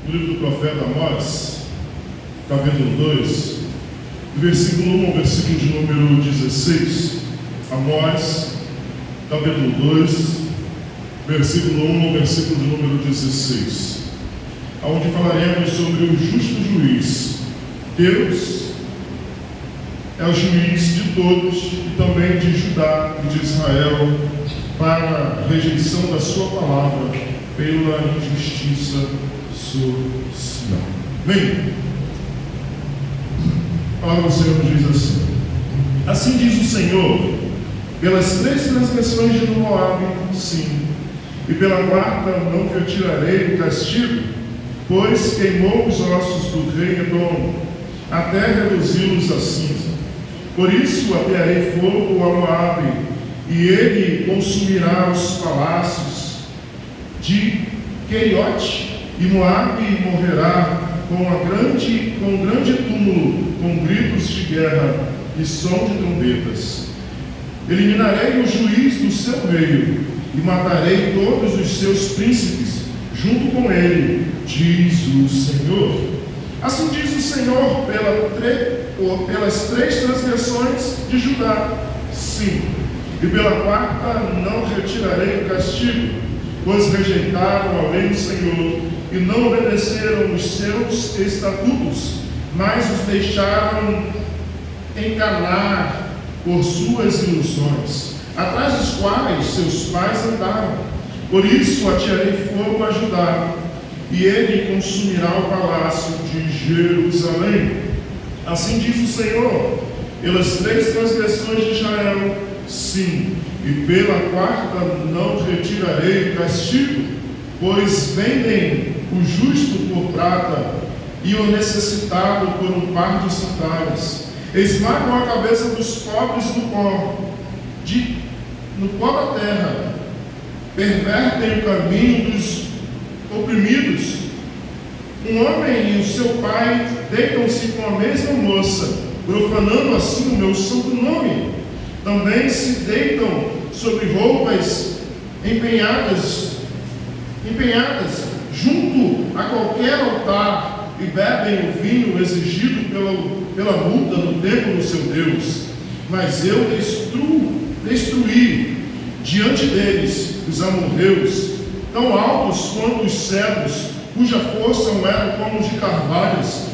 no livro do profeta Amós, capítulo 2, do versículo 1 ao versículo de número 16. Amós, capítulo 2, versículo 1 ao versículo de número 16, onde falaremos sobre o justo juiz. Deus é o juiz de todos e também de Judá e de Israel, para a rejeição da sua palavra pela injustiça social. Bem, a palavra do Senhor nos diz assim: assim diz o Senhor, pelas 3 transgressões de Moabe, sim, e pela 4ª não retirarei o castigo, pois queimou os ossos do rei Edom, até reduzi-los a cinza. Por isso atearei fogo a Moabe, e ele consumirá os palácios de Queiote, e Moabe morrerá com um grande túmulo, com gritos de guerra e som de trombetas. Eliminarei o juiz do seu meio, e matarei todos os seus príncipes, junto com ele, diz o Senhor. Assim diz o Senhor, pelas 3 transgressões de Judá, sim, e pela 4ª não retirarei o castigo, pois rejeitaram a lei do Senhor e não obedeceram os seus estatutos, mas os deixaram enganar por suas ilusões, atrás dos quais seus pais andaram. Por isso atearei fogo a Judá, e ele consumirá o palácio de Jerusalém. Assim diz o Senhor, pelas 3 transgressões de Israel, sim, e pela 4ª não retirarei o castigo, pois vendem o justo por prata e o necessitado por um par de sandálias, esmagam a cabeça dos pobres no pó da terra, pervertem o caminho dos oprimidos. Um homem e o seu pai deitam-se com a mesma moça, profanando assim o meu santo nome. Também se deitam sobre roupas empenhadas junto a qualquer altar e bebem o vinho exigido pela multa no templo do seu Deus. Mas eu destruí diante deles os amorreus, tão altos quanto os cedros, cuja força era como de carvalhos.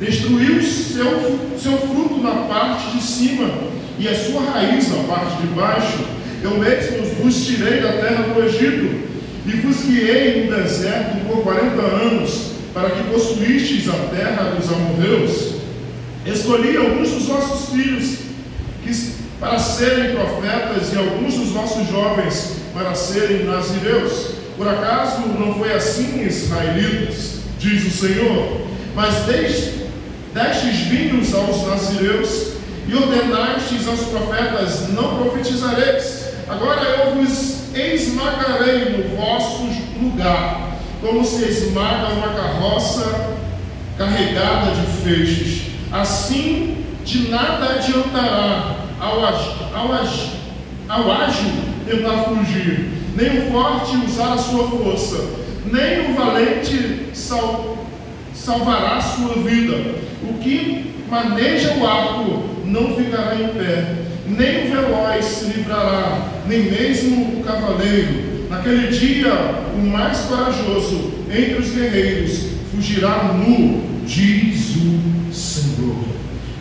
Destruiu seu fruto na parte de cima e a sua raiz na parte de baixo. Eu mesmo vos tirei da terra do Egito e vos guiei no deserto por 40 anos, para que possuístes a terra dos amorreus. Escolhi alguns dos vossos filhos para serem profetas e alguns dos vossos jovens para serem nazireus. Por acaso não foi assim, israelitas? Diz o Senhor. Mas destes vinhos aos nazireus e ordenastes aos profetas: não profetizareis. Agora eu vos esmagarei no vosso lugar, como se esmaga uma carroça carregada de feixes. Assim de nada adiantará ao ágil tentar fugir, nem o forte usar a sua força, nem o valente salvará sua vida. O que maneja o arco não ficará em pé, nem o veloz se livrará, nem mesmo o cavaleiro. Naquele dia, o mais corajoso entre os guerreiros fugirá nu, diz o Senhor.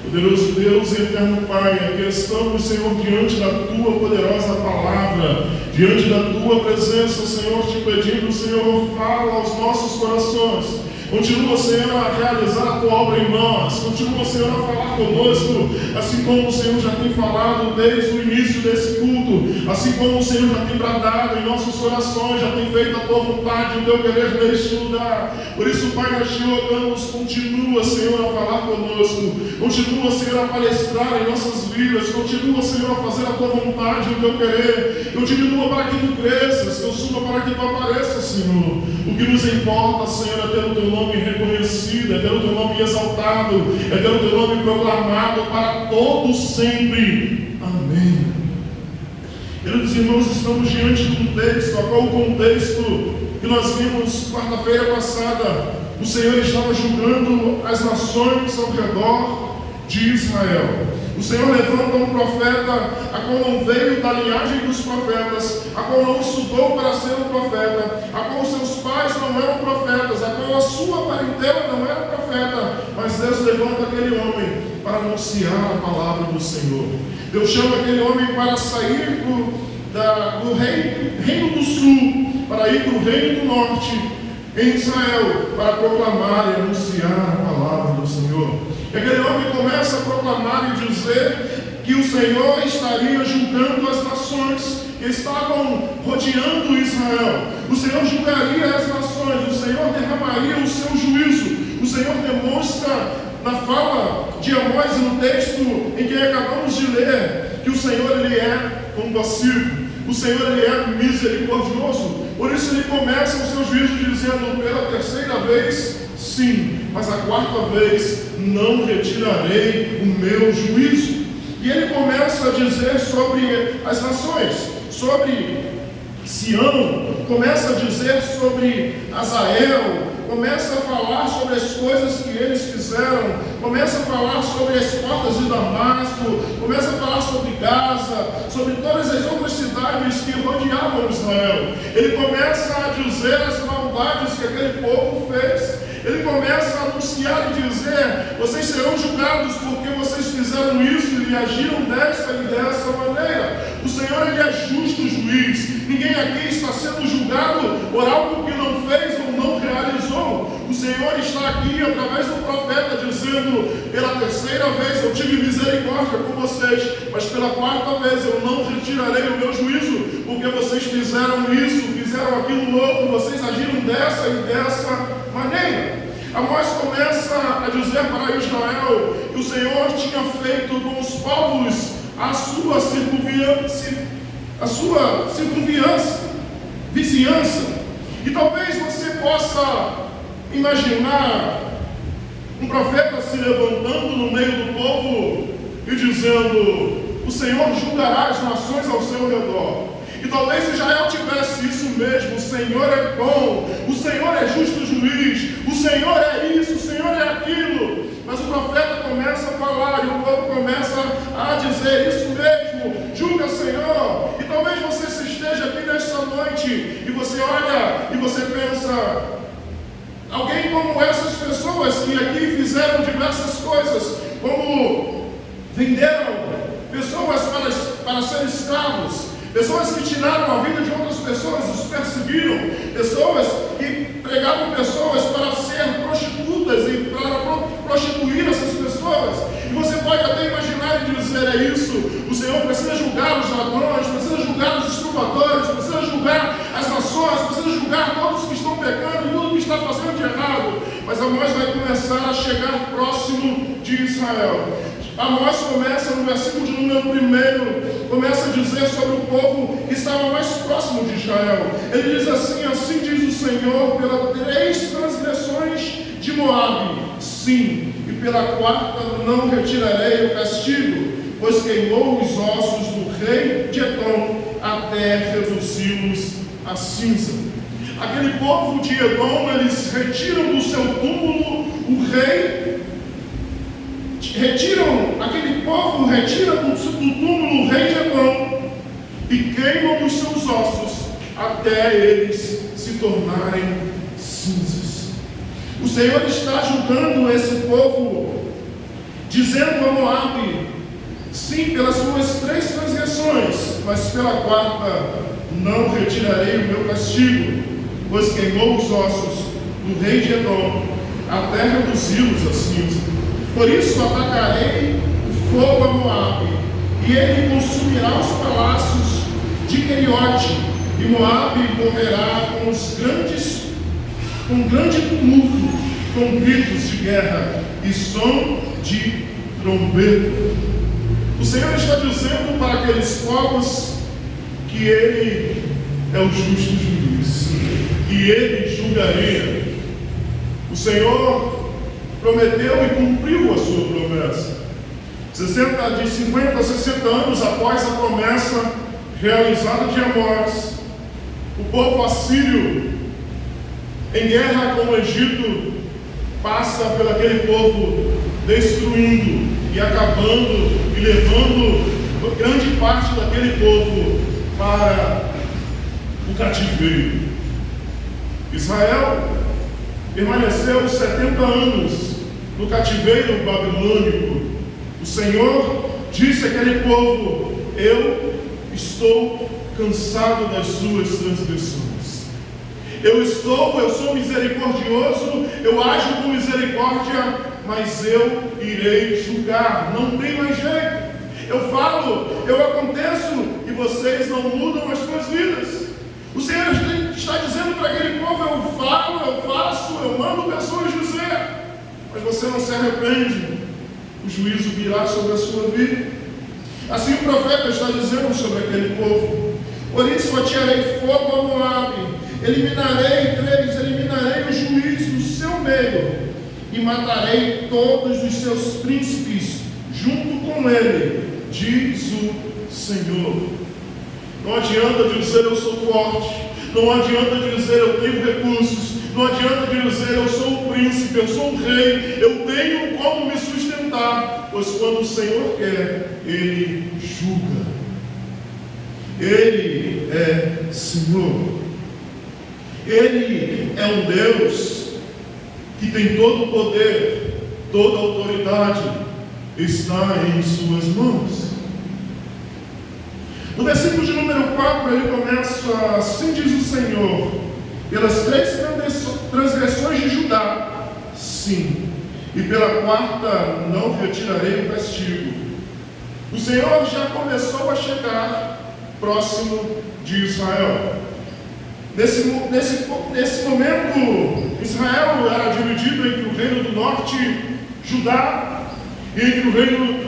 Poderoso Deus e eterno Pai, aqui estamos, Senhor, diante da Tua poderosa palavra, diante da Tua presença, Senhor, te pedindo, Senhor, fala aos nossos corações. Continua, Senhor, a realizar a Tua obra em nós. Continua, Senhor, a falar conosco, assim como o Senhor já tem falado desde o início desse culto, assim como o Senhor já tem bradado em nossos corações, já tem feito a Tua vontade, o Teu querer neste lugar. Por isso, Pai, nós te rogamos, continua, Senhor, a falar conosco. Continua, Senhor, a palestrar em nossas vidas. Continua, Senhor, a fazer a Tua vontade, o Teu querer. Eu diminua para que Tu cresças, eu suba para que Tu apareças, Senhor. O que nos importa, Senhor, é ter o Teu nome reconhecido, é ter o Teu nome exaltado, é ter o Teu nome proclamado para todos sempre. Amém. Queridos irmãos, estamos diante de um texto, a qual o contexto que nós vimos quarta-feira passada, o Senhor estava julgando as nações ao redor de Israel. O Senhor levanta um profeta, a qual não veio da linhagem dos profetas, a qual não estudou para ser um profeta, a qual seus pais não eram profetas, a qual a sua parentela não era profeta, mas Deus levanta aquele homem para anunciar a palavra do Senhor. Deus chama aquele homem para sair do reino do sul, para ir para o reino do norte, em Israel, para proclamar e anunciar a palavra do Senhor. E aquele homem começa a proclamar e dizer que o Senhor estaria julgando as nações que estavam rodeando Israel. O Senhor julgaria as nações, o Senhor derramaria o seu juízo. O Senhor demonstra na fala de Amós e no texto em que acabamos de ler que o Senhor ele é compassivo, o Senhor ele é misericordioso. Por isso ele começa o seu juízo dizendo: pela terceira vez, sim, mas a quarta vez não retirarei o meu juízo. E ele começa a dizer sobre as nações, sobre Sião, começa a dizer sobre Azael, começa a falar sobre as coisas que eles fizeram, começa a falar sobre as portas de Damasco, começa a falar sobre Gaza, sobre todas as outras cidades que rodeavam Israel. Ele começa a dizer as maldades que aquele povo fez. Ele começa a anunciar e dizer: vocês serão julgados porque vocês fizeram isso e agiram dessa e dessa maneira. O Senhor ele é justo juiz. Ninguém aqui está sendo julgado por algo que não fez ou não realizou. O Senhor está aqui através do profeta dizendo: pela terceira vez eu tive misericórdia com vocês, mas pela quarta vez eu não retirarei o meu juízo, porque vocês fizeram isso, fizeram aquilo outro, vocês agiram dessa e dessa maneira. Amós começa a dizer para Israel que o Senhor tinha feito com os povos a sua vizinhança. E talvez você possa imaginar um profeta se levantando no meio do povo e dizendo: o Senhor julgará as nações ao seu redor. E talvez Israel tivesse isso mesmo: o Senhor é bom, o Senhor é justo juiz, o Senhor é isso, o Senhor é aquilo. Mas o profeta começa a falar e o povo começa a dizer: isso mesmo, julga, Senhor. E talvez você esteja aqui nesta noite e você olha e você pensa: alguém como essas pessoas que aqui fizeram diversas coisas, como venderam pessoas para ser escravos, pessoas que tiraram a vida de outras pessoas, os perseguiram, pessoas que pregavam pessoas para ser prostitutas e para prostituir essas pessoas. E você pode até imaginar e dizer: é isso, o Senhor precisa julgar os ladrões, precisa julgar os estupradores, precisa julgar as nações, precisa julgar todos que estão pecando e tudo que está fazendo de errado. Mas Amós vai começar a chegar próximo de Israel. Amós começa no versículo de número 1, começa a dizer sobre o povo que estava mais próximo de Israel. Ele diz assim: assim diz o Senhor, pelas 3 transgressões de Moabe, sim, e pela quarta não retirarei o castigo, pois queimou os ossos do rei de Edom até reduzi-los a cinza. Aquele povo de Edom, eles retiram do seu túmulo o rei, aquele povo retira do túmulo o rei de Edom e queimam os seus ossos até eles se tornarem cinzas. O Senhor está julgando esse povo, dizendo a Moabe: sim, pelas suas 3 transgressões, mas pela quarta não retirarei o meu castigo, pois queimou os ossos do rei de Edom até reduzi-los a cinza. Por isso atacarei o fogo a Moabe, e ele consumirá os palácios de Queriote, e Moabe morrerá com grande tumulto, com gritos de guerra e som de trombeta. O Senhor está dizendo para aqueles povos que Ele é o justo juiz, e Ele julgaria. O Senhor prometeu e cumpriu a sua promessa. De 50 a 60 anos após a promessa realizada de Amós, o povo assírio em guerra com o Egito, passa por aquele povo, destruindo e acabando e levando grande parte daquele povo para o cativeiro. Israel permaneceu 70 anos no cativeiro babilônico. O Senhor disse àquele povo: eu estou cansado das suas transgressões. Eu sou misericordioso, eu ajo com misericórdia, mas eu irei julgar. Não tem mais jeito. Eu falo, eu aconteço, e vocês não mudam as suas vidas. O Senhor está dizendo para aquele povo: eu falo, eu faço, eu mando pessoas dizer, mas você não se arrepende. O juízo virá sobre a sua vida. Assim o profeta está dizendo sobre aquele povo: por isso atirarei fogo a Moabe, eliminarei o juiz do seu meio, e matarei todos os seus príncipes junto com ele, diz o Senhor. Não adianta dizer eu sou forte, não adianta dizer eu tenho recursos, não adianta dizer eu sou o príncipe, eu sou o rei, eu tenho como me sustentar, pois quando o Senhor quer, Ele julga. Ele é Senhor. Ele é um Deus que tem todo o poder, toda a autoridade está em suas mãos. No versículo de número 4, ele começa: assim diz o Senhor, pelas 3 transgressões de Judá, sim, e pela 4ª não retirarei o castigo. O Senhor já começou a chegar próximo de Israel. Nesse momento, Israel era dividido entre o reino do norte, Judá, e entre o reino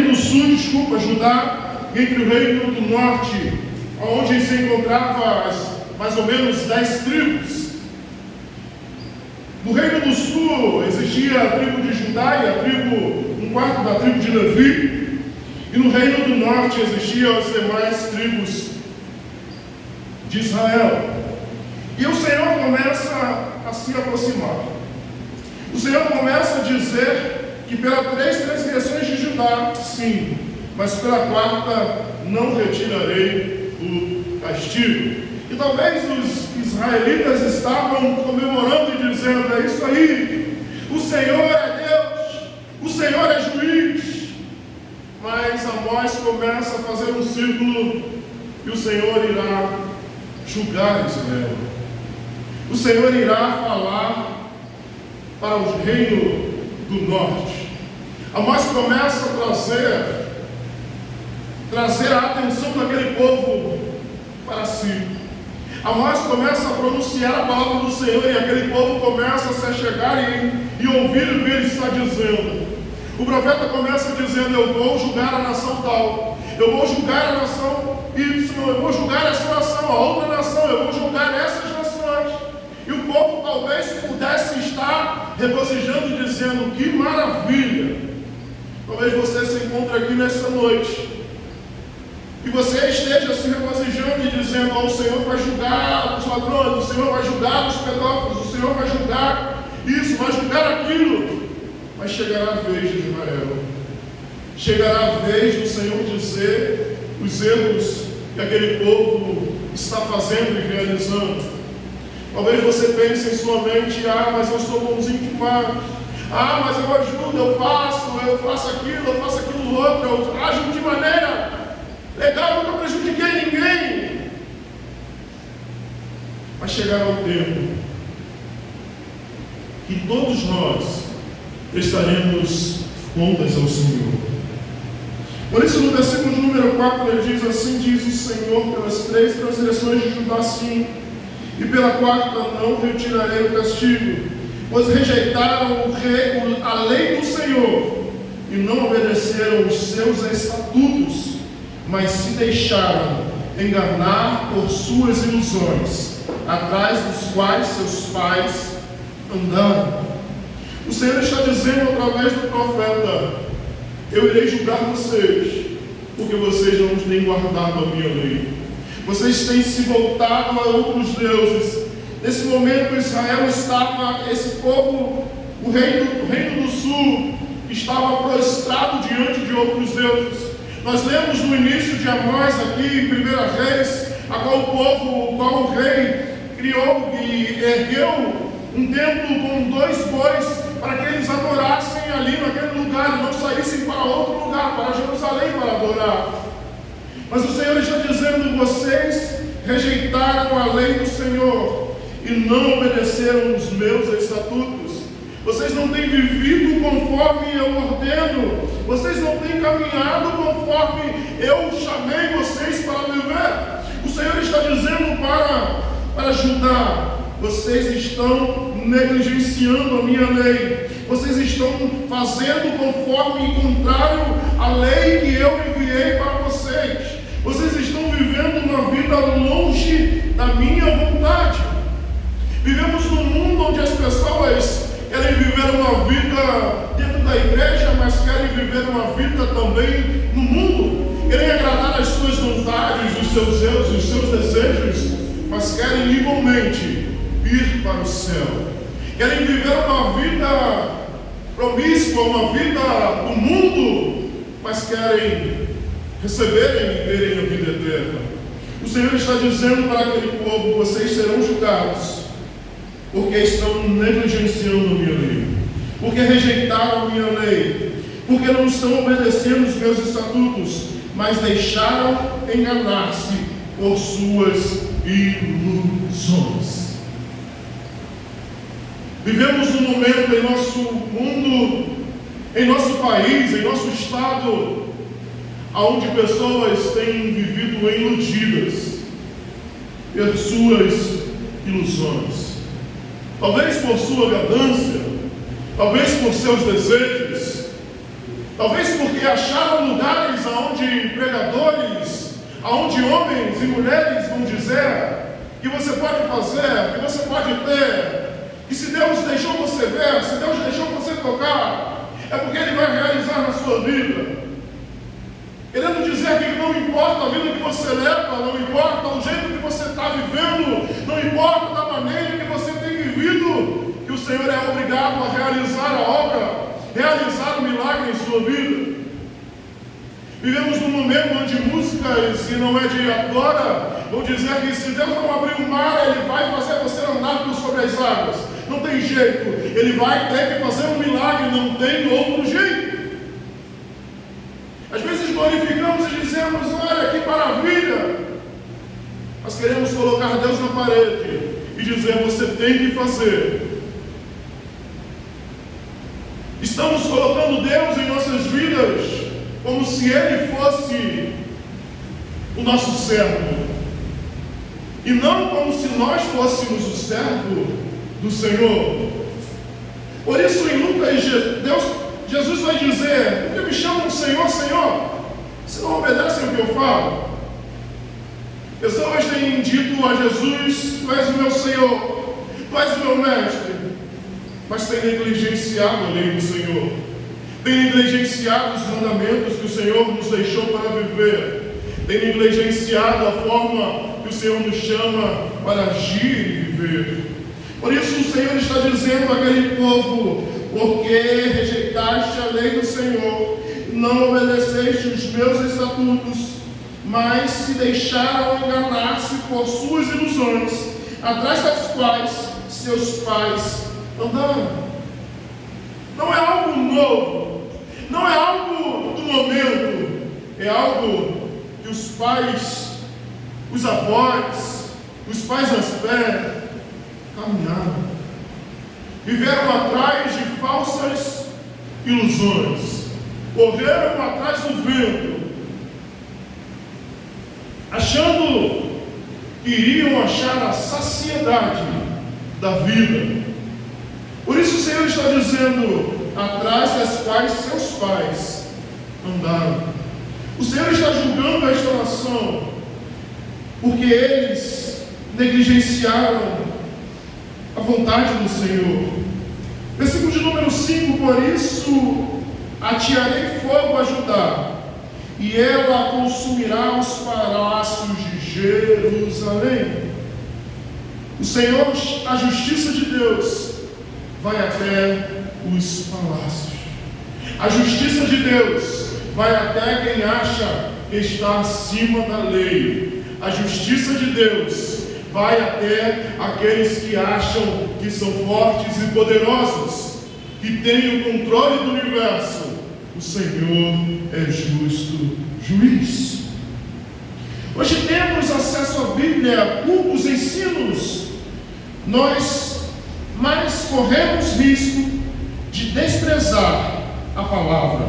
do sul, Judá, e entre o reino do norte, onde se encontrava mais ou menos 10 tribos. No reino do sul existia a tribo de Judá e um quarto da tribo de Levi, e no reino do norte existiam as demais tribos de Israel. E o Senhor começa a se aproximar. O Senhor começa a dizer que pelas 3 transgressões de Judá, sim, mas pela 4ª não retirarei o castigo. E talvez os israelitas estavam comemorando e dizendo: é isso aí, o Senhor é Deus, o Senhor é juiz. Mas Amós começa a fazer um círculo e o Senhor irá julgar Israel. O Senhor irá falar para o reino do norte. Amós começa a trazer a atenção daquele povo para si. Amós começa a pronunciar a palavra do Senhor e aquele povo começa a se achegar e ouvir o que ele está dizendo. O profeta começa dizendo: eu vou julgar a nação tal, eu vou julgar a nação Y, eu vou julgar essa nação, a outra nação, eu vou julgar essas nações. E o povo talvez pudesse estar regozijando e dizendo: que maravilha! Talvez você se encontre aqui nessa noite e você esteja se regozijando e dizendo: oh, o Senhor vai julgar os ladrões, o Senhor vai julgar os pedófilos, o Senhor vai julgar isso, vai julgar aquilo. Mas chegará a vez de Israel, chegará a vez do Senhor dizer os erros que aquele povo está fazendo e realizando. Talvez você pense em sua mente: ah, mas eu sou bonzinho demais, ah, mas eu ajudo, eu faço aquilo outro, eu ajo de maneira legal, nunca prejudiquei ninguém. Mas chegará o tempo que todos nós prestaremos contas ao Senhor. Por isso, no versículo de número 4, ele diz: assim diz o Senhor, pelas 3 transgressões de Judá, sim, e pela 4ª não retirarei o castigo, pois rejeitaram a lei do Senhor e não obedeceram os seus estatutos, mas se deixaram enganar por suas ilusões, atrás dos quais seus pais andaram. O Senhor está dizendo através do profeta: eu irei julgar vocês, porque vocês não têm guardado a minha lei. Vocês têm se voltado a outros deuses, Nesse momento Israel estava, esse povo, o reino do sul, estava prostrado diante de outros deuses. Nós lemos no início de Amós aqui em 1 Reis, a qual o rei criou e ergueu um templo com 2 bois para que eles adorassem ali naquele lugar e não saíssem para outro lugar, para Jerusalém, para adorar. Mas o Senhor está dizendo: vocês rejeitaram a lei do Senhor e não obedeceram os meus estatutos. Vocês não têm vivido conforme eu ordeno. Vocês não têm caminhado conforme eu chamei vocês para viver. O Senhor está dizendo para Judá: vocês estão negligenciando a minha lei. Vocês estão fazendo conforme contrário à lei que eu enviei para vocês. Vocês estão vivendo uma vida longe da minha vontade. Vivemos num mundo onde as pessoas querem viver uma vida dentro da igreja, mas querem viver uma vida também no mundo. Querem agradar as suas vontades, os seus erros, os seus desejos, mas querem igualmente ir para o céu. Querem viver uma vida promíscua, uma vida do mundo, mas querem receberem e terem a vida eterna. O Senhor está dizendo para aquele povo: vocês serão julgados, porque estão negligenciando a minha lei, porque rejeitaram a minha lei, porque não estão obedecendo os meus estatutos, mas deixaram enganar-se por suas ilusões. Vivemos um momento em nosso mundo, em nosso país, em nosso estado, onde pessoas têm vivido iludidas por suas ilusões. Talvez por sua ganância, talvez por seus desejos, talvez porque acharam lugares onde pregadores, onde homens e mulheres vão dizer que você pode fazer, que você pode ter, e se Deus deixou você ver, se Deus deixou você tocar, é porque Ele vai realizar na sua vida. Querendo dizer que não importa a vida que você leva, não importa o jeito que você está vivendo, não importa da maneira que você tem vivido, que o Senhor é obrigado a realizar a obra, realizar o milagre em sua vida. Vivemos num momento onde músicas, e não é de agora, vão dizer que se Deus não abrir o mar, Ele vai fazer você andar por sobre as águas. Não tem jeito, Ele vai ter que fazer um milagre, não tem outro jeito. Às vezes glorificamos e dizemos: olha que maravilha. Nós queremos colocar Deus na parede e dizer: você tem que fazer. Estamos colocando Deus em nossas vidas como se Ele fosse o nosso servo, e não como se nós fôssemos o servo do Senhor. Por isso em Lucas, Jesus vai dizer: por que me chamam Senhor, Senhor, se não obedecem o que eu falo? Pessoas têm dito a Jesus: tu és o meu Senhor, tu és o meu mestre, mas têm negligenciado a lei do Senhor, têm negligenciado os mandamentos que o Senhor nos deixou para viver, têm negligenciado a forma que o Senhor nos chama para agir e viver. Por isso o Senhor está dizendo àquele povo: porque rejeitaste a lei do Senhor, não obedeceste os meus estatutos, mas se deixaram enganar-se por suas ilusões, atrás das quais seus pais andaram. Não é algo novo, não é algo do momento, é algo que os pais, os avós, os pais das fé caminharam. Viveram atrás de falsas ilusões, correram atrás do vento, achando que iriam achar a saciedade da vida. Por isso o Senhor está dizendo: atrás das quais seus pais andaram. O Senhor está julgando esta nação, porque eles negligenciaram a vontade do Senhor. Versículo de número 5: por isso atearei fogo a Judá, e ela consumirá os palácios de Jerusalém. O Senhor, a justiça de Deus, vai até os palácios. A justiça de Deus vai até quem acha que está acima da lei. A justiça de Deus vai até aqueles que acham que são fortes e poderosos, que têm o controle do universo. O Senhor é justo juiz. Hoje temos acesso à Bíblia, a cultos, ensinos. Nós mais corremos risco de desprezar a palavra,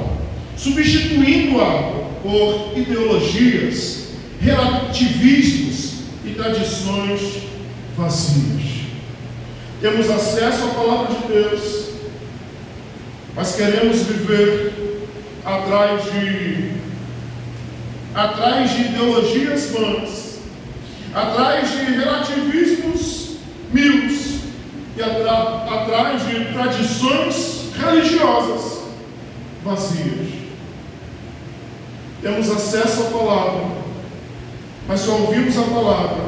substituindo-a por ideologias, relativismos e tradições vazias. Temos acesso à palavra de Deus, mas queremos viver atrás de ideologias vãs, atrás de relativismos mios e atrás de tradições religiosas vazias. Temos acesso à palavra, mas só ouvimos a palavra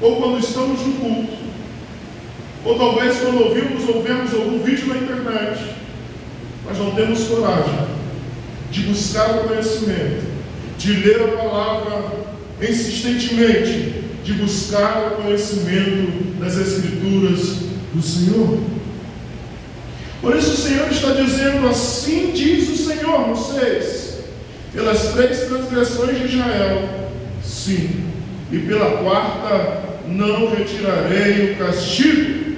ou quando estamos no culto, ou talvez quando ouvemos algum vídeo na internet, mas não temos coragem de buscar o conhecimento, de ler a palavra insistentemente, de buscar o conhecimento das Escrituras do Senhor. Por isso o Senhor está dizendo: assim diz o Senhor, no 6, pelas 3 transgressões de Israel, sim, e pela 4ª não retirarei o castigo.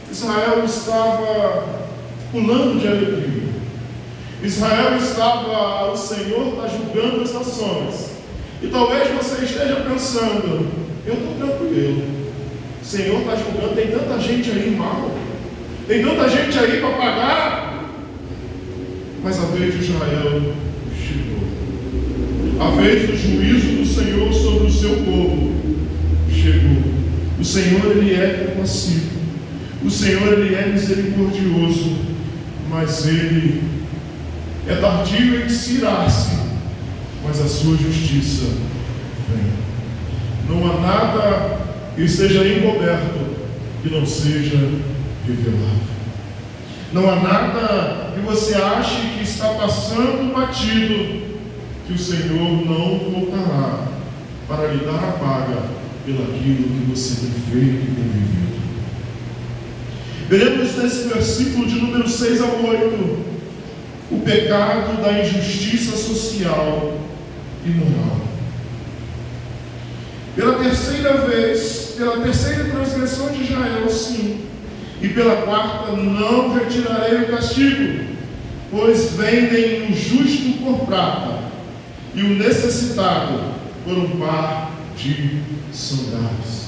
Israel estava pulando de alegria. Israel estava, o Senhor está julgando as nações. E talvez você esteja pensando: eu estou tranquilo, o Senhor está julgando, tem tanta gente aí mal, tem tanta gente aí para pagar. Mas a vez de Israel chegou. A vez do juízo do Senhor sobre o seu povo chegou. O Senhor, Ele é compassivo. O Senhor, Ele é misericordioso, mas Ele é tardio em irar-se, mas a sua justiça vem. Não há nada que esteja encoberto que não seja revelado. Não há nada que você ache que está passando batido, que o Senhor não voltará para lhe dar a paga pelaquilo que você tem feito e tem vivido. Veremos nesse versículo de número 6 a 8 o pecado da injustiça social e moral. Pela terceira vez, pela terceira transgressão de Israel, sim, e pela 4ª não retirarei o castigo, pois vendem o justo por prata e o necessitado por um par de sandálias.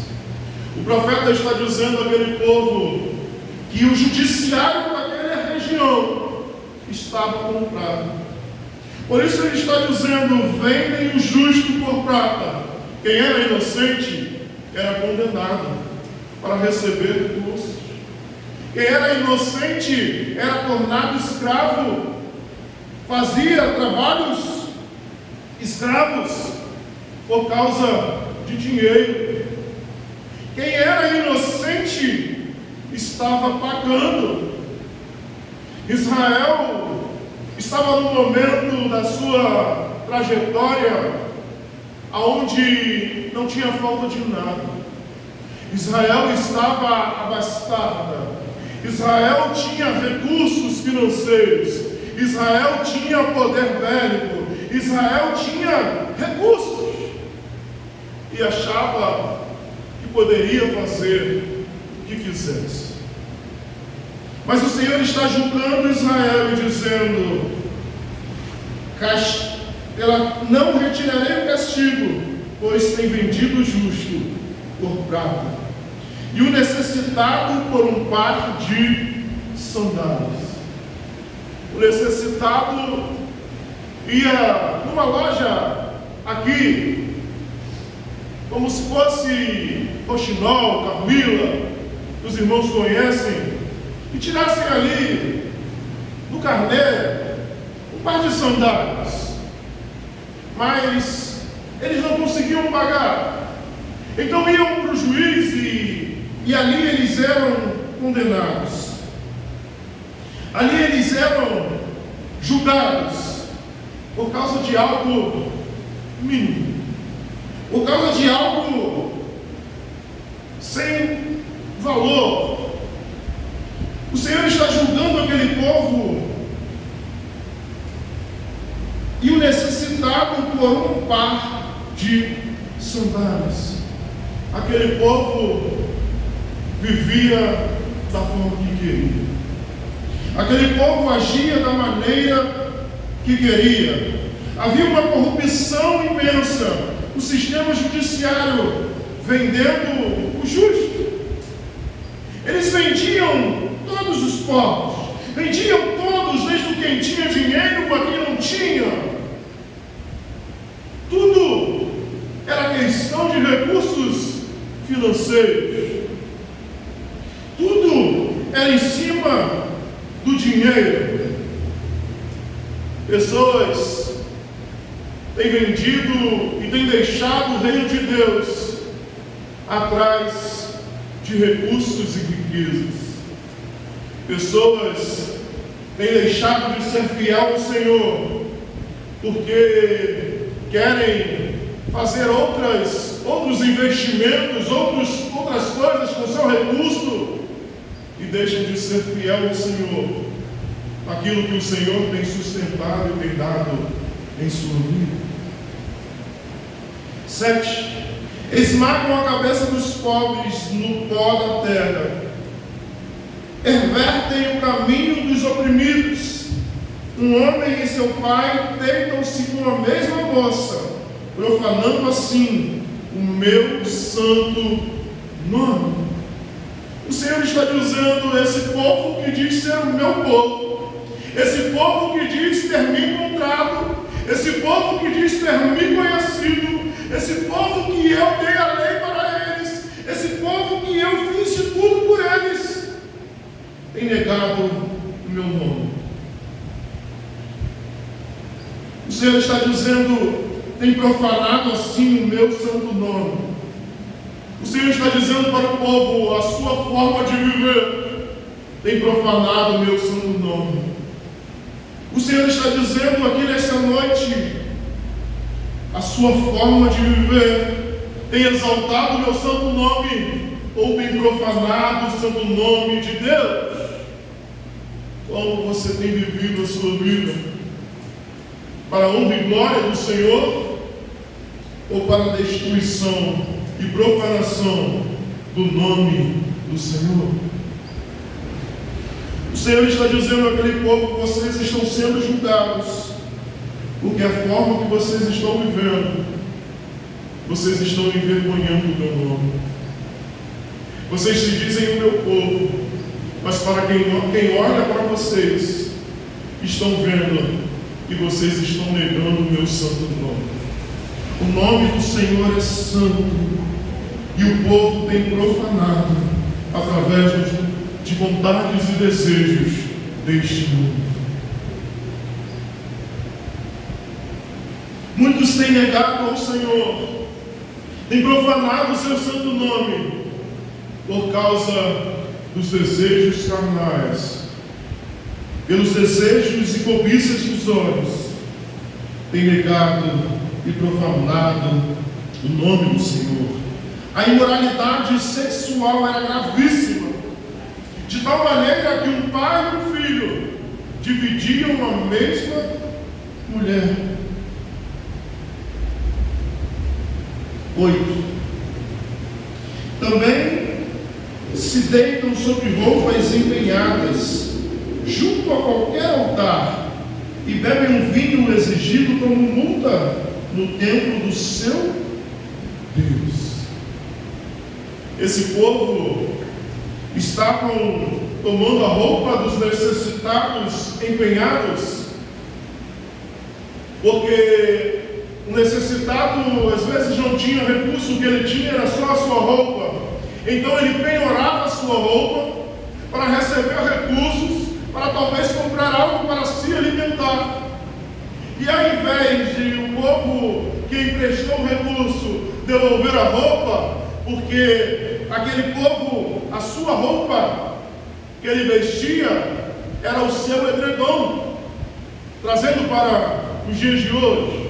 O profeta está dizendo àquele povo que o judiciário daquela região estava comprado. Por isso ele está dizendo: vendem o justo por prata. Quem era inocente era condenado para receber recursos. Quem era inocente era tornado escravo, fazia trabalhos escravos por causa de dinheiro. Quem era inocente estava pagando. Israel estava no momento da sua trajetória onde não tinha falta de nada. Israel estava abastada. Israel tinha recursos financeiros. Israel tinha poder bélico. Israel tinha recursos. E achava que poderia fazer o que quisesse. Mas o Senhor está julgando Israel e dizendo: não retirarei o castigo, pois tem vendido o justo por prata, e o necessitado por um par de sandálias. O necessitado ia numa loja aqui, como se fosse Roxinol, Carmila, que os irmãos conhecem, e tirassem ali, no carnê, um par de sandálias. Mas eles não conseguiam pagar. Então iam para o juiz E ali eles eram condenados. Ali eles eram julgados por causa de algo mínimo, por causa de algo sem valor. O Senhor está julgando aquele povo e o necessitado por um par de sandálias. Aquele povo vivia da forma que queria. Aquele povo agia da maneira que queria. Havia uma corrupção imensa. O sistema judiciário vendendo o justo. Eles vendiam todos os povos. Vendiam todos, desde quem tinha dinheiro para quem não tinha. Tudo era questão de recursos financeiros. Tudo era em cima do dinheiro. Pessoas têm vendido e têm deixado o reino de Deus atrás de recursos e riquezas. Pessoas têm deixado de ser fiel ao Senhor porque querem fazer outros investimentos, outras coisas com seu recurso e deixam de ser fiel ao Senhor, aquilo que o Senhor tem sustentado e tem dado em sua vida. 7. Esmagam a cabeça dos pobres no pó da terra, pervertem o caminho dos oprimidos. Um homem e seu pai deitam-se com a mesma moça, profanando assim o meu santo nome. O Senhor está dizendo: esse povo que diz ser o meu povo, esse povo que diz ter me encontrado, esse povo que diz ter me conhecido, esse povo que eu dei a lei para eles, esse povo que eu fiz de tudo por eles, tem negado o meu nome. O Senhor está dizendo: tem profanado assim o meu santo nome. O Senhor está dizendo para o povo: a sua forma de viver tem profanado o meu santo nome. O Senhor está dizendo aqui nesta noite: a sua forma de viver tem exaltado o meu santo nome ou tem profanado o santo nome de Deus? Como você tem vivido a sua vida? Para a honra e glória do Senhor ou para a destruição e profanação do nome do Senhor? O Senhor está dizendo àquele povo: vocês estão sendo julgados, porque a forma que vocês estão vivendo, vocês estão envergonhando o meu nome. Vocês se dizem o meu povo, mas para quem olha para vocês, estão vendo que vocês estão negando o meu santo nome. O nome do Senhor é santo e o povo tem profanado através de vontades e desejos deste mundo. Muitos têm negado ao Senhor, têm profanado o seu santo nome por causa dos desejos carnais, pelos desejos e cobiças dos olhos, têm negado e profanado o nome do Senhor. A imoralidade sexual era gravíssima, de tal maneira que um pai e um filho dividiam a mesma mulher. 8. Também se deitam sobre roupas empenhadas junto a qualquer altar e bebem um vinho exigido como multa no templo do seu Deus. Esse povo estavam tomando a roupa dos necessitados empenhados, porque o necessitado às vezes não tinha recurso, o que ele tinha era só a sua roupa. Então ele penhorava a sua roupa para receber recursos, para talvez comprar algo para se alimentar. E ao invés de o povo que emprestou o recurso devolver a roupa, porque aquele povo, a sua roupa que ele vestia era o seu edredom, trazendo para os dias de hoje.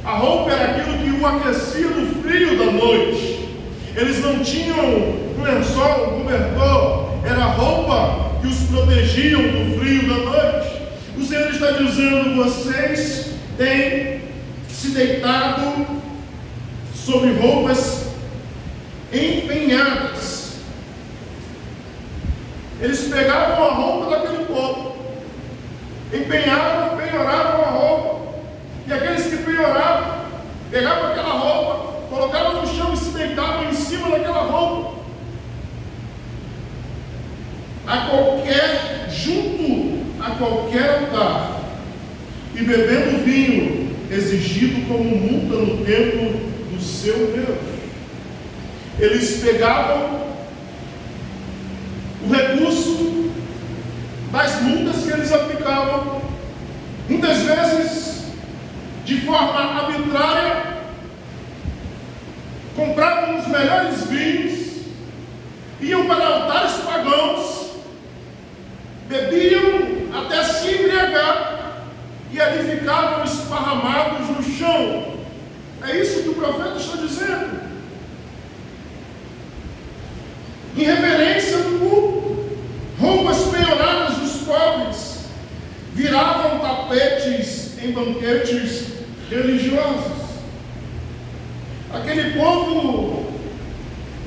A roupa era aquilo que o aquecia do frio da noite. Eles não tinham um lençol, um cobertor, era a roupa que os protegiam do frio da noite. O Senhor está dizendo: vocês têm se deitado sobre roupas empenhadas. Eles pegavam a roupa daquele povo, empenhavam, penhoravam a roupa, e aqueles que penhoravam, pegavam aquela roupa, colocavam no chão e se deitavam em cima daquela roupa. Junto a qualquer altar, e bebendo vinho exigido como multa no templo do seu Deus. Eles pegavam o recurso das multas que eles aplicavam, muitas vezes de forma arbitrária, compravam os melhores vinhos, iam para altares pagãos, bebiam até se embriagar e ali ficavam esparramados no chão. É isso que o profeta está dizendo. Em reverência do culto, roupas penhoradas dos pobres viravam tapetes em banquetes religiosos. Aquele povo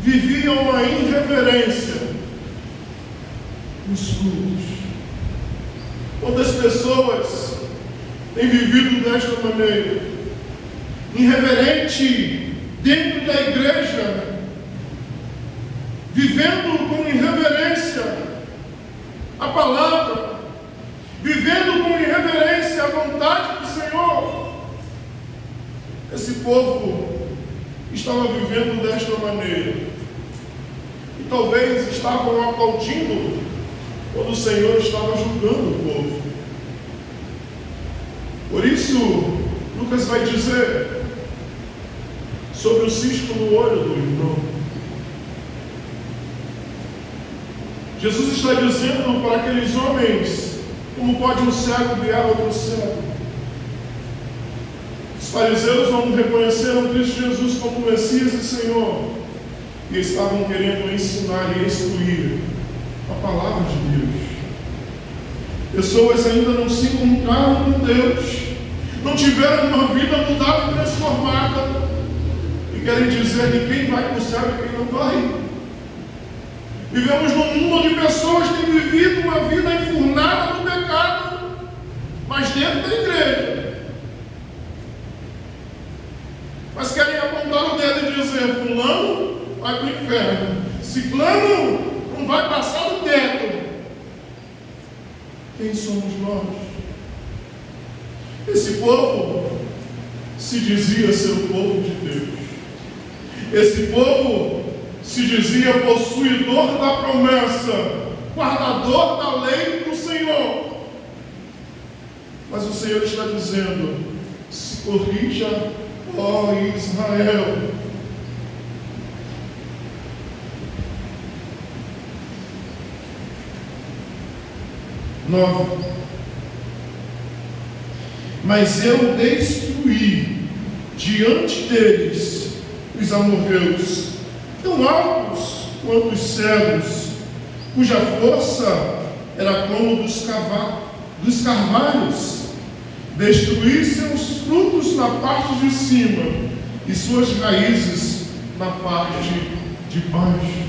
vivia uma irreverência nos cultos. Quantas pessoas têm vivido desta maneira, irreverente dentro da igreja, vivendo com irreverência a palavra, vivendo com irreverência a vontade do Senhor. Esse povo estava vivendo desta maneira, e talvez estavam aplaudindo quando o Senhor estava julgando o povo. Por isso, Lucas vai dizer sobre o cisco no olho do irmão. Jesus está dizendo para aqueles homens: como pode um cego guiar outro cego? Os fariseus não reconheceram Cristo Jesus como Messias e Senhor, e estavam querendo ensinar e instruir a palavra de Deus. Pessoas ainda não se encontraram com Deus, não tiveram uma vida mudada e transformada, e querem dizer que quem vai para o céu e quem não vai. Vivemos num mundo onde pessoas têm vivido uma vida enfurnada no pecado, mas dentro da igreja. Mas querem apontar o dedo e dizer: fulano vai para o inferno, ciclano não vai passar do teto. Quem somos nós? Esse povo se dizia ser o povo de Deus. Esse povo se dizia possuidor da promessa, guardador da lei do Senhor. Mas o Senhor está dizendo: se corrija, ó Israel. Mas eu destruí diante deles os amorreus, tão altos quanto os cedros, cuja força era como dos carvalhos. Destruí seus frutos na parte de cima e suas raízes na parte de baixo.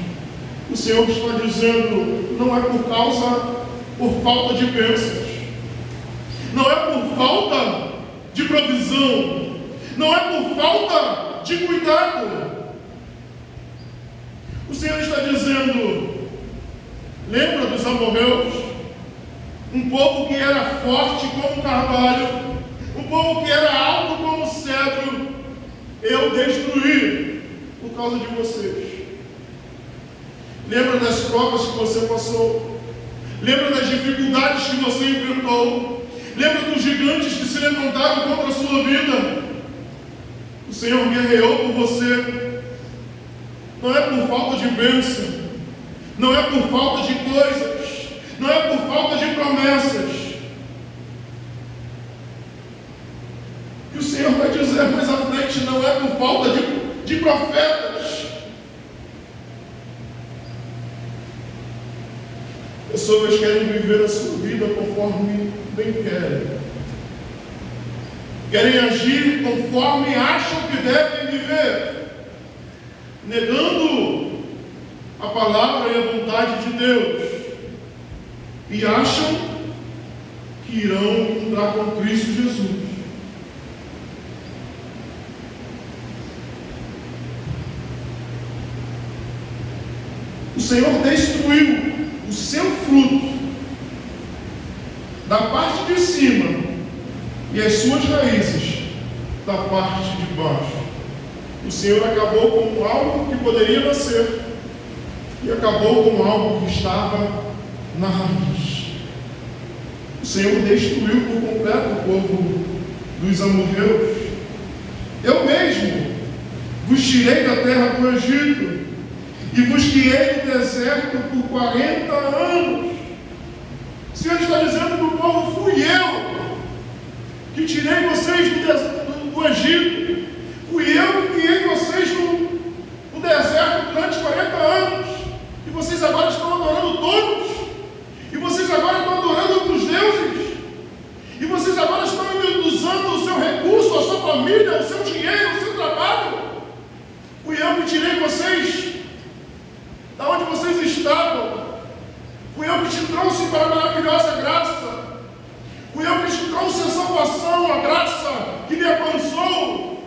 O Senhor está dizendo: não é por falta de bênçãos, não é por falta de provisão, não é por falta de cuidado. O Senhor está dizendo: lembra dos amorreus? Um povo que era forte como carvalho, um povo que era alto como cedro, eu destruí por causa de vocês. Lembra das provas que você passou? Lembra das dificuldades que você enfrentou? Lembra dos gigantes que se levantaram contra a sua vida? O Senhor guerreou por você. não é por falta de bênção, não é por falta de coisas, não é por falta de promessas. E o Senhor vai dizer mais à frente, não é por falta de profetas. Pessoas querem viver a sua vida conforme bem querem agir conforme acham que devem viver, negando a palavra e a vontade de Deus, e acham que irão encontrar com Cristo Jesus. O Senhor destruiu o seu fruto da parte de cima e as suas raízes da parte de baixo. O Senhor acabou com algo que poderia nascer e acabou com algo que estava na raiz. O Senhor destruiu por completo o povo dos amorreus. Eu mesmo vos tirei da terra do Egito e vos guiei no deserto por 40 anos. O Senhor está dizendo para o povo, fui eu que tirei vocês do Egito. Fui eu que guiei vocês no deserto durante 40 anos. E vocês agora estão adorando todos. E vocês agora estão adorando outros deuses. E vocês agora estão usando o seu recurso, a sua família, o seu dinheiro, o seu trabalho. Fui eu que tirei vocês da onde vocês estavam. Fui eu que te trouxe para a maravilhosa graça. Fui eu que te trouxe a salvação, a graça que me alcançou.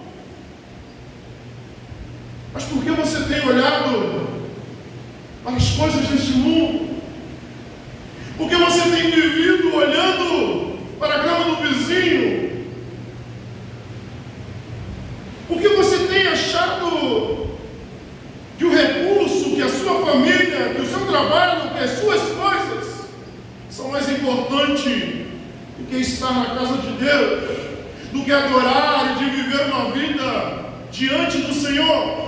Mas por que você tem olhado para as coisas deste mundo? Por que você tem vivido olhando para a grama do vizinho? Por que você tem achado que o recurso, que a sua família, que o seu trabalho, que as suas coisas são mais importantes do que estar na casa de Deus, do que adorar e de viver uma vida diante do Senhor?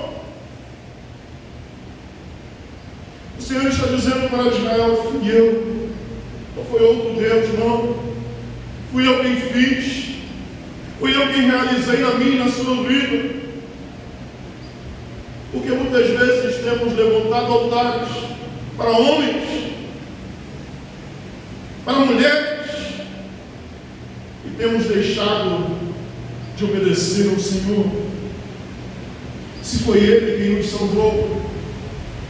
O Senhor está dizendo para Israel, fui eu, não foi outro Deus, não. Fui eu quem fiz, fui eu quem realizei na minha e na sua vida. Porque muitas vezes temos levantado altares para homens, para mulheres, e temos deixado de obedecer ao Senhor. Se foi Ele quem nos salvou,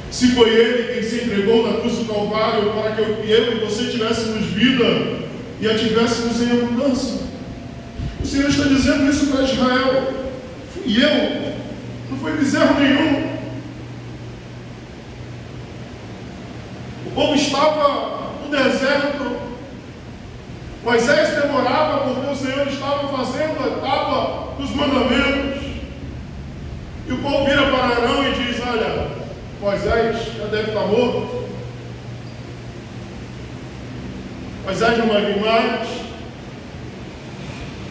se foi Ele quem se entregou na cruz do Calvário para que eu e você tivéssemos vida e a tivéssemos em abundância. O Senhor está dizendo isso para Israel. Fui eu, não foi bezerro nenhum. O povo estava no deserto. Moisés demorava porque o Senhor estava fazendo a etapa dos mandamentos. E o povo vira para Arão e diz, olha, Moisés já deve estar morto. Moisés não vai vir mais.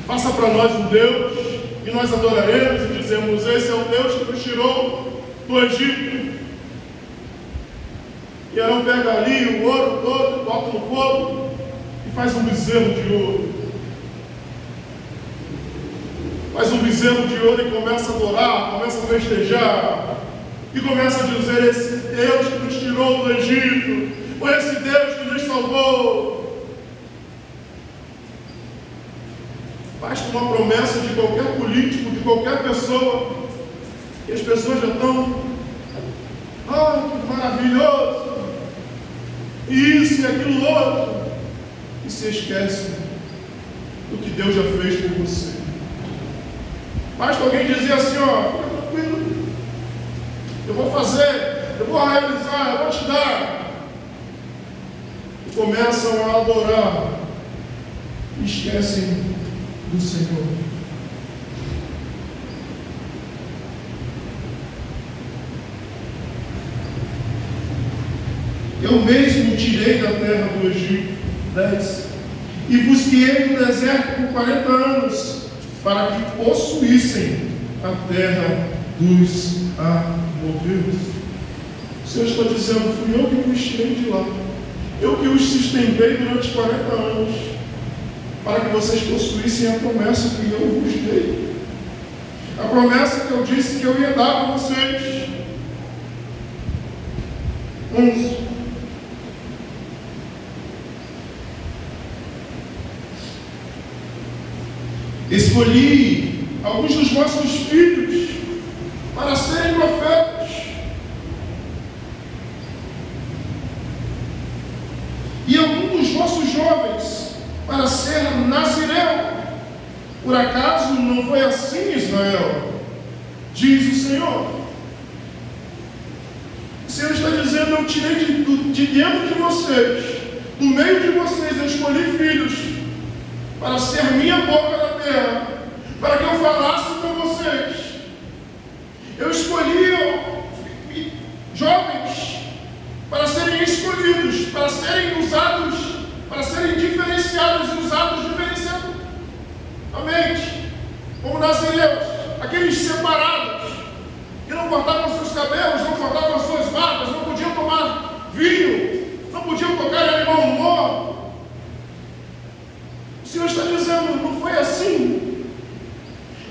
Faça para nós um Deus e nós adoraremos e dizemos, esse é o Deus que nos tirou do Egito. E Arão pega ali o ouro todo, bota no fogo e faz um bezerro de ouro. Faz um bezerro de ouro e começa a adorar, começa a festejar. E começa a dizer, esse Deus que nos tirou do Egito, foi esse Deus que nos salvou. Basta uma promessa de qualquer político, de qualquer pessoa, e as pessoas já estão, que maravilhoso, isso e aquilo outro, e se esquecem do que Deus já fez por você. Basta alguém dizer assim, fica tranquilo, eu vou fazer, eu vou realizar, eu vou te dar. E começam a adorar e esquecem do Senhor. Eu mesmo tirei da terra do Egito, 10, e vos guiei no deserto por 40 anos, para que possuíssem a terra dos amorreus. mover-se. O Senhor está dizendo: fui eu que os tirei de lá. Eu que os sustentei durante 40 anos, para que vocês possuíssem a promessa que eu vos dei. A promessa que eu disse que eu ia dar para vocês. 11. Escolhi alguns dos vossos filhos para serem profetas, e alguns dos vossos jovens para ser nazireu. Por acaso não foi assim, Israel? Diz o Senhor. O Senhor está dizendo: eu tirei de dentro de vocês, do meio de vocês, eu escolhi filhos para ser minha boca na terra, para que eu falasse com vocês. Eu escolhi jovens para serem escolhidos, para serem usados, para serem diferenciados e usados diferenciadamente, como nazireus, aqueles separados, que não cortavam seus cabelos, não cortavam suas barbas, não podiam tomar vinho, não podiam tocar em animal humor. O Senhor está dizendo: não foi assim.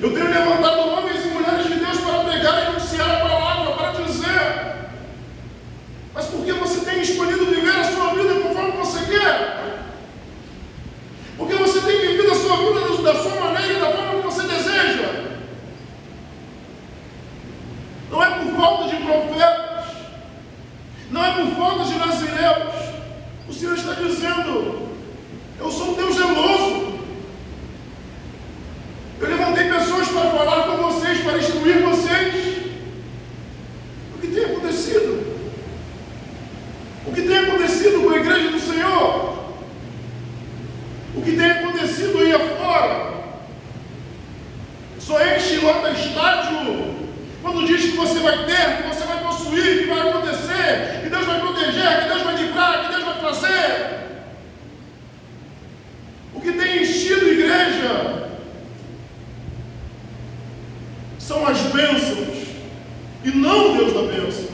Eu tenho levantado homens e mulheres de Deus para pregar e anunciar a palavra, para dizer. Mas por que você tem escolhido viver a sua vida conforme você quer? Porque você tem vivido a sua vida da sua maneira e da forma que você deseja. Não é por falta de profetas, não é por falta de nazireus. O Senhor está dizendo: eu sou um Deus zeloso. Eu levantei pessoas para falar com vocês, para instruir vocês. O que tem acontecido? O que tem acontecido com a igreja do Senhor? O que tem acontecido aí afora? Só enche e lota estádio quando diz que você vai ter, que você vai possuir, que vai acontecer, que Deus vai proteger, que Deus vai livrar, que Deus vai trazer. O que tem enchido a igreja são as bênçãos e não o Deus da bênção.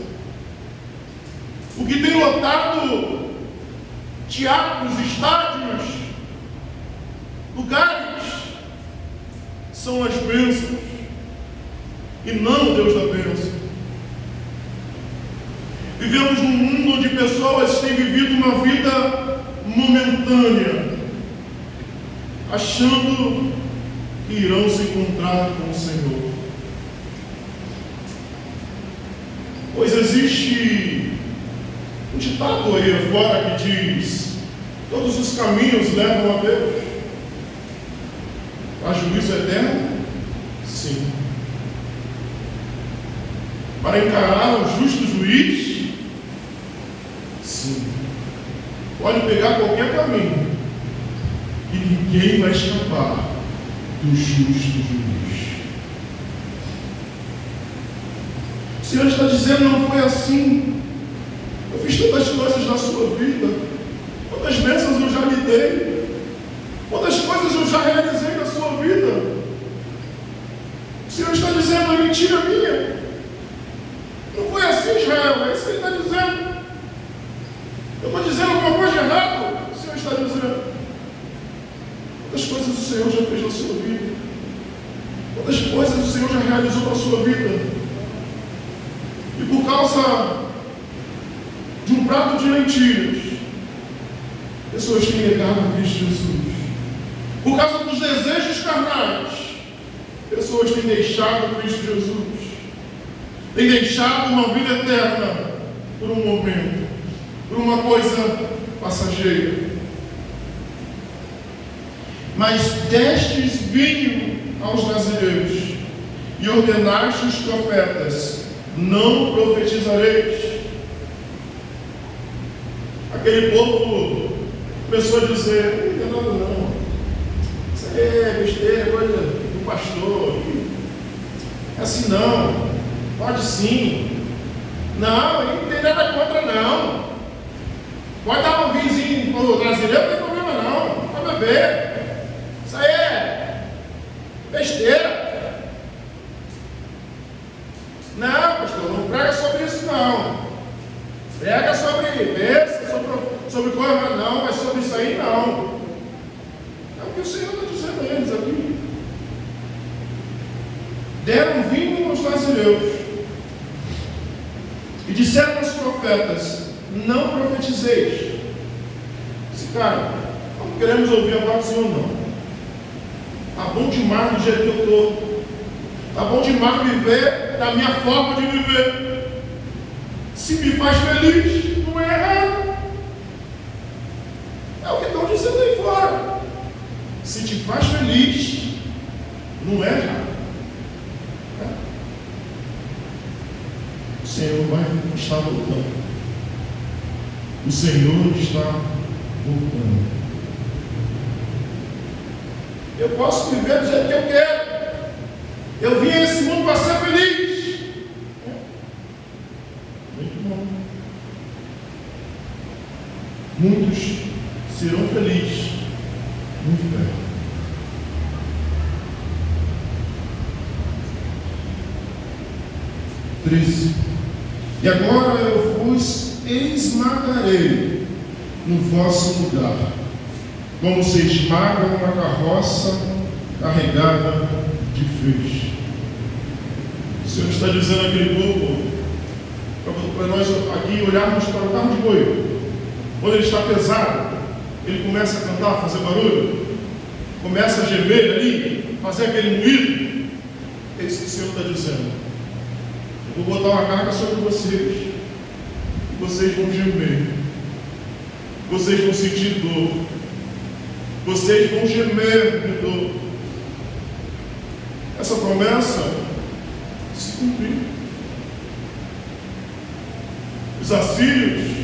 O que tem lotado teatros, estádios, lugares, são as bênçãos e não o Deus da bênção. Vivemos num mundo onde pessoas têm vivido uma vida momentânea, achando que irão se encontrar com o Senhor. Pois existe um ditado aí fora que diz: todos os caminhos levam a Deus. Há juízo eterno? Sim. Para encarar o justo juiz? Sim. Pode pegar qualquer caminho e ninguém vai escapar do justo juiz. O Senhor está dizendo: não foi assim. Eu fiz tantas coisas na sua vida, quantas bênçãos eu já lhe dei, quantas coisas eu já realizei na sua vida. O Senhor está dizendo: é mentira minha. Não foi assim, Israel. É isso que Ele está dizendo. Eu estou dizendo alguma coisa errada? O Senhor está dizendo. Quantas coisas o Senhor já fez na sua vida? Quantas coisas o Senhor já realizou na sua vida? E por causa de um prato de lentilhas, pessoas têm negado a Cristo Jesus. Por causa dos desejos carnais, pessoas têm deixado Cristo Jesus. Têm deixado uma vida eterna por um momento, por uma coisa passageira. Mas destes vinho aos nazireus e ordenaste os profetas: não profetizareis. Aquele povo começou a dizer: não tem nada não, isso aí é besteira, coisa do pastor, é assim não, pode sim, não tem nada contra não, pode dar um vinhozinho pro brasileiro, não tem problema não, pode beber, isso aí é besteira. Não, pastor, não prega prega sobre bênção, sobre coisa, mas não, mas sobre isso aí não. É o que o Senhor está dizendo a eles aqui. Deram vinho aos nazireus e disseram aos profetas: não profetizeis. Disse, cara, não queremos ouvir a voz do Senhor, não. Está bom demais do jeito que eu estou. Está bom demais viver da minha forma de viver. Se me faz feliz, não é errado. É o que estão dizendo aí fora. Se te faz feliz, não é errado. O Senhor vai estar voltando. O Senhor está voltando. Eu posso viver do jeito que eu quero. Eu vim a esse mundo para ser feliz. Muito bom. Muitos serão felizes no inferno. E agora eu vos esmagarei no vosso lugar, como se esmaga uma carroça carregada de feixe. O Senhor está dizendo àquele povo, para nós aqui olharmos para o carro de boi, quando ele está pesado, ele começa a cantar, fazer barulho, começa a gemer ali, fazer aquele moído. É isso que o Senhor está dizendo. Eu vou botar uma carga sobre vocês, e vocês vão gemer, vocês vão sentir dor, vocês vão gemer de dor. Essa promessa se cumpriu. Os assírios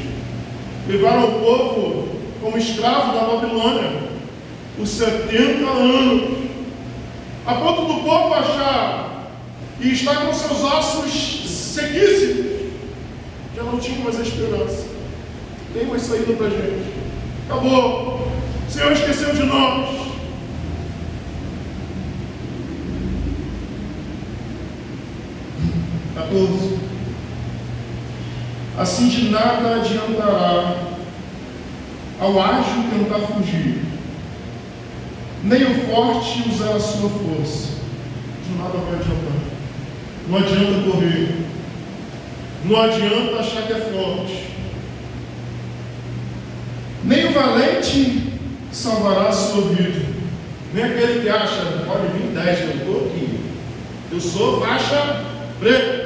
levaram o povo como escravo da Babilônia por 70 anos, a ponto do povo achar e estar com seus ossos sequíssimos. Já não tinha mais a esperança, tem mais saída para a gente. Acabou. O Senhor esqueceu de nós. Assim de nada adiantará ao ágil tentar fugir, nem o forte usar a sua força. De nada vai adiantar. Não adianta correr, não adianta achar que é forte, nem o valente salvará a sua vida, nem aquele que acha, pode vir 10, eu estou aqui, eu sou faixa preta,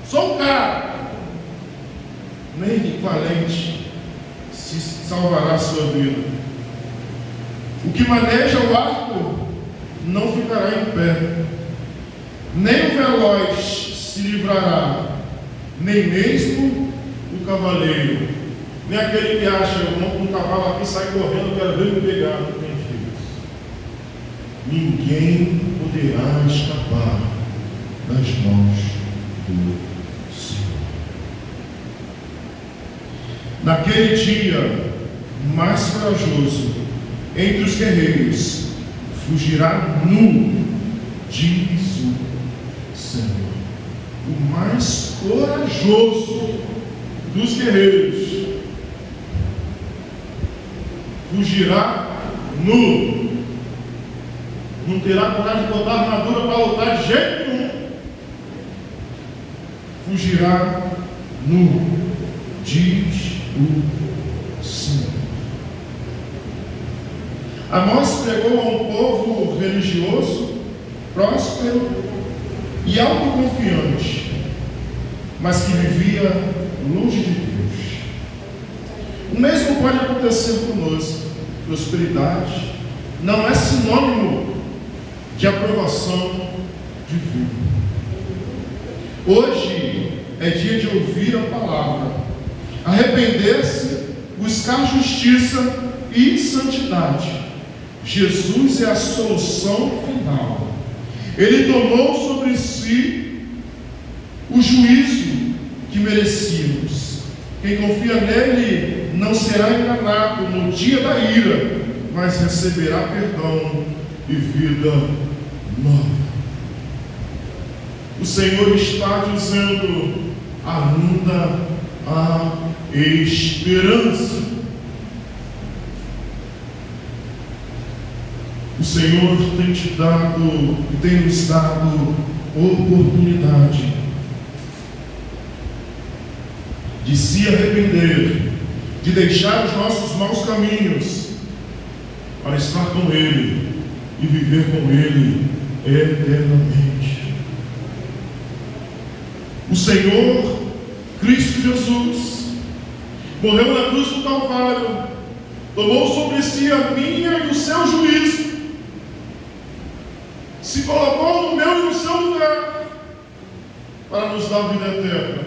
sou um cara. Nem o valente se salvará a sua vida. O que maneja o arco não ficará em pé, nem o veloz se livrará, nem mesmo o cavaleiro, nem aquele que acha, eu monto um cavalo aqui, sai correndo, quero ver me pegar. Não tem jeito. Ninguém poderá escapar das mãos do Senhor. Naquele dia mais corajoso entre os guerreiros fugirá nu, diz o Senhor. O mais corajoso dos guerreiros fugirá nu. Não terá coragem de botar armadura para lutar de jeito nenhum. Fugirá nu, diz o Senhor. Amós pregou a um povo religioso, próspero e autoconfiante, mas que vivia longe de Deus. O mesmo pode acontecer conosco. Prosperidade não é sinônimo de aprovação divina. Hoje é dia de ouvir a palavra, arrepender-se, buscar justiça e santidade. Jesus é a solução final. Ele tomou sobre si o juízo que merecíamos. Quem confia nele não será enganado no dia da ira, mas receberá perdão e vida nova. O Senhor está dizendo: ainda há esperança. O Senhor tem te dado, tem nos dado oportunidade de se arrepender, de deixar os nossos maus caminhos para estar com Ele e viver com Ele eternamente. O Senhor Cristo Jesus morreu na cruz do Calvário, tomou sobre si a minha e o seu juízo, se colocou no meu e no seu lugar para nos dar vida eterna.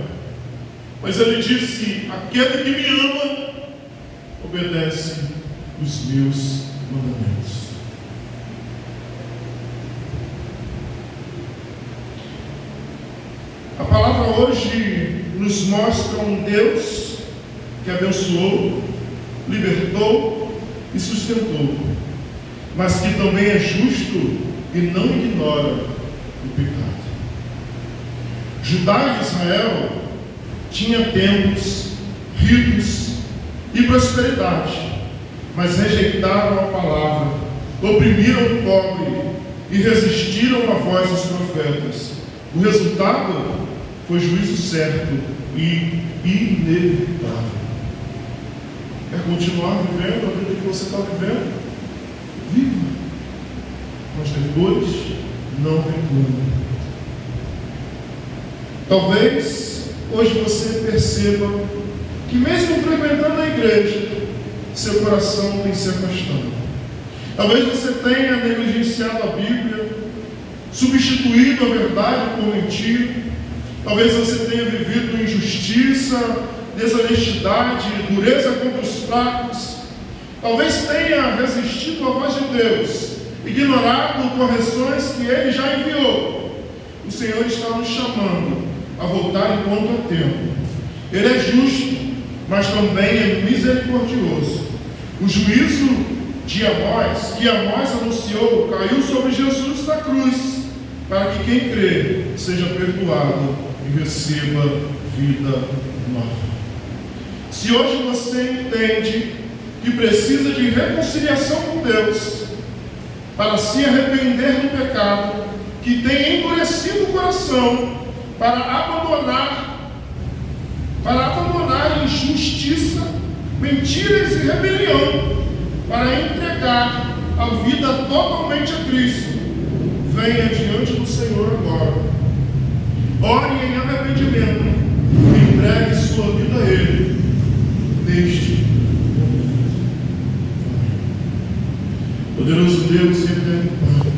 Mas Ele disse: aquele que me ama obedece os meus mandamentos. A palavra hoje nos mostra um Deus que abençoou, libertou e sustentou, mas que também é justo e não ignora o pecado. Judá e Israel tinha templos, ritos e prosperidade, mas rejeitaram a palavra, oprimiram o pobre e resistiram à voz dos profetas. O resultado foi juízo certo e inevitável. Quer continuar vivendo a vida que você está vivendo? Viva! Mas depois não reclame. Talvez hoje você perceba que mesmo frequentando a igreja, seu coração tem se afastado. Talvez você tenha negligenciado a Bíblia, substituído a verdade por mentira. Talvez você tenha vivido injustiça, desonestidade, dureza contra os fracos. Talvez tenha resistido à voz de Deus, ignorado correções que Ele já enviou. O Senhor está nos chamando a voltar enquanto há tempo. Ele é justo, mas também é misericordioso. O juízo de Amós, que Amós anunciou, caiu sobre Jesus na cruz, para que quem crê seja perdoado e receba vida nova. Se hoje você entende que precisa de reconciliação com Deus, para se arrepender do pecado que tem endurecido o coração, para abandonar injustiça, mentiras e rebelião, para entregar a vida totalmente a Cristo, venha diante do Senhor agora. Ore em arrependimento e entregue sua vida a Ele neste momento. Poderoso Deus e eterno Pai,